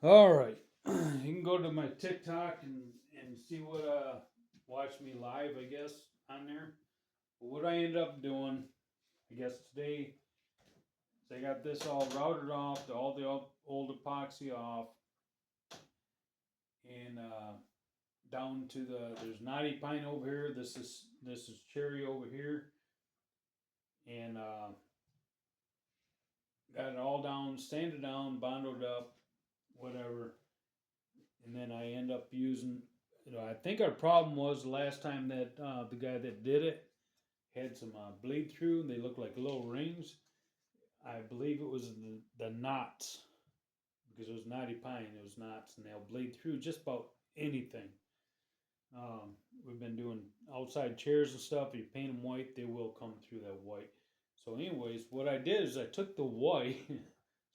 All right. You can go to my TikTok and see what watch me live, I guess, on there. But what I ended up doing, I guess today, is I got this all routed off, all the old epoxy off, and down to there's knotty pine over here. This is cherry over here, and got it all down, sanded down, bonded up, whatever. And then I end up using. I think our problem was the last time that the guy that did it had some bleed through. They look like little rings. I believe it was the knots because it was knotty pine. It was knots, and they'll bleed through just about anything. We've been doing outside chairs and stuff. If you paint them white, they will come through that white. So, anyways, what I did is I took the white,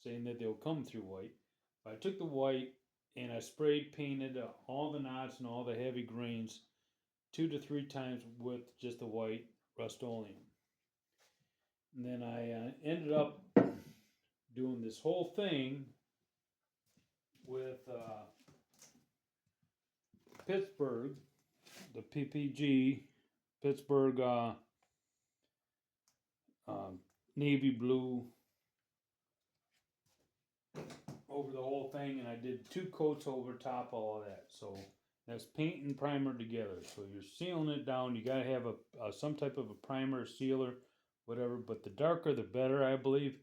saying that they'll come through white. I took the white and I sprayed painted all the knots and all the heavy grains 2 to 3 times with just the white Rust-Oleum. And then I ended up doing this whole thing with Pittsburgh, the PPG, Pittsburgh navy blue over the whole thing, and I did 2 coats over top all of that. So that's paint and primer together. So you're sealing it down. You got to have a some type of a primer, sealer, whatever. But the darker, the better, I believe,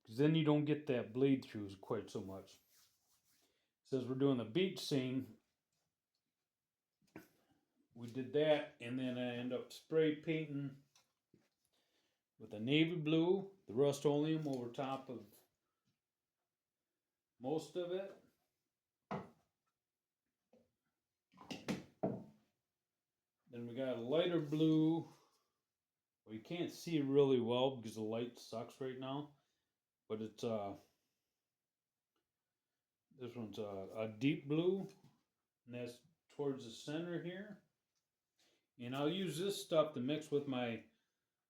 because then you don't get that bleed throughs quite so much. It says we're doing the beach scene. We did that, and then I end up spray painting with a navy blue, the Rust-Oleum over top of most of it. Then we got a lighter blue. Well, you can't see really well because the light sucks right now, but it's this one's a deep blue, and that's towards the center here. And I'll use this stuff to mix with my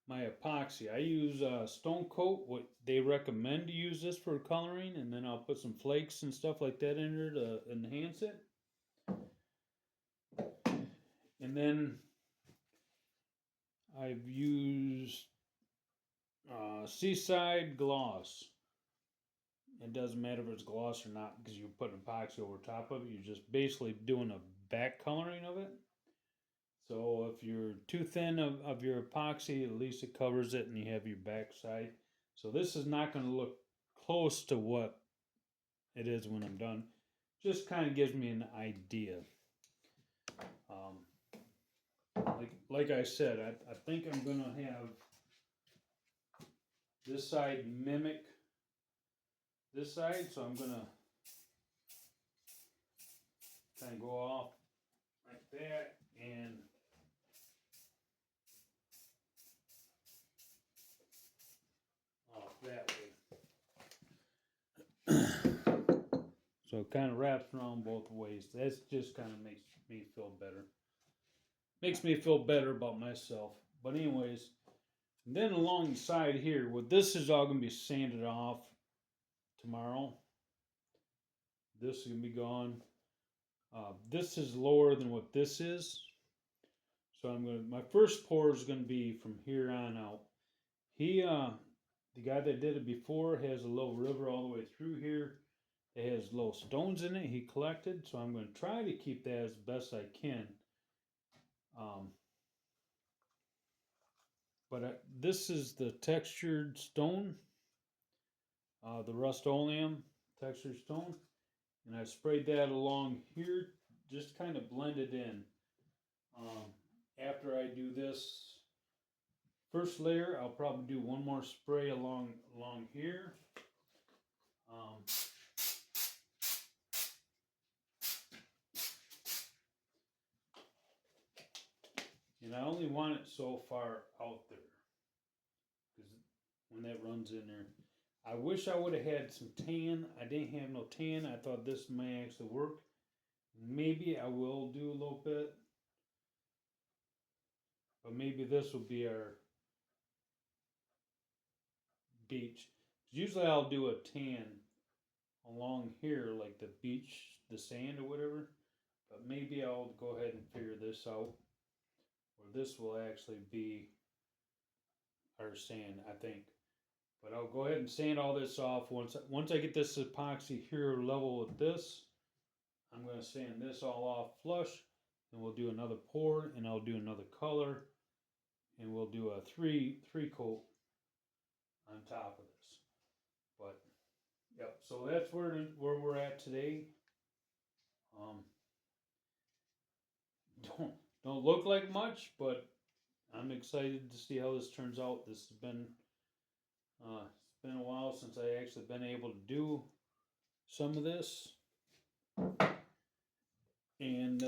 epoxy. I use Stone Coat. What they recommend to use this for coloring, and then I'll put some flakes and stuff like that in there to enhance it. And then I've used Seaside Gloss. It doesn't matter if it's gloss or not because you put epoxy over top of it. You're just basically doing a back coloring of it. So if you're too thin of your epoxy, at least it covers it and you have your back side. So this is not going to look close to what it is when I'm done. Just kind of gives me an idea. Like I said, I think I'm going to have this side mimic this side. So I'm going to kind of go off like that and off that way. So it kind of wraps around both ways. That's just kind of makes me feel better. Makes me feel better about myself. But anyways, then along the side here, well, this is all going to be sanded off tomorrow. This is going to be gone. This is lower than what this is. So my first pour is going to be from here on out. The guy that did it before has a little river all the way through here. It has little stones in it he collected. So I'm going to try to keep that as best I can. But this is the textured stone, the Rust-Oleum textured stone. And I sprayed that along here, just kind of blended in. After I do this first layer, I'll probably do one more spray along here. And I only want it so far out there because when that runs in there, I wish I would have had some tan. I didn't have no tan. I thought this may actually work. Maybe I will do a little bit, but maybe this will be our beach. Usually I'll do a tan along here, like the beach, the sand or whatever. But maybe I'll go ahead and figure this out, or this will actually be our sand, I think. But I'll go ahead and sand all this off. Once I get this epoxy here level with this, I'm going to sand this all off flush, and we'll do another pour, and I'll do another color, and we'll do a three coat on top of this. But yep, so that's where we're at today. Um, don't look like much, but I'm excited to see how this turns out. This has been it's been a while since I actually been able to do some of this, and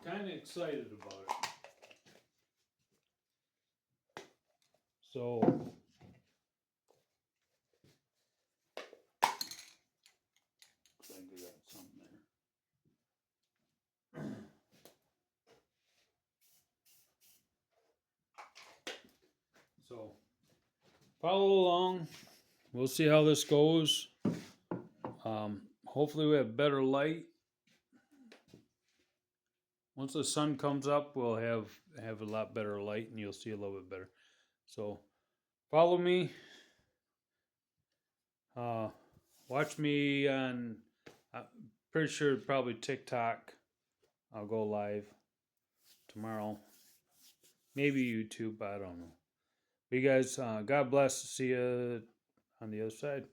kind of excited about it. So I think we got something there. So follow along. We'll see how this goes. Hopefully we have better light. Once the sun comes up, we'll have a lot better light, and you'll see a little bit better. So follow me. Watch me on. I'm pretty sure probably TikTok. I'll go live tomorrow. Maybe YouTube. I don't know. But you guys, God bless. See you on the other side.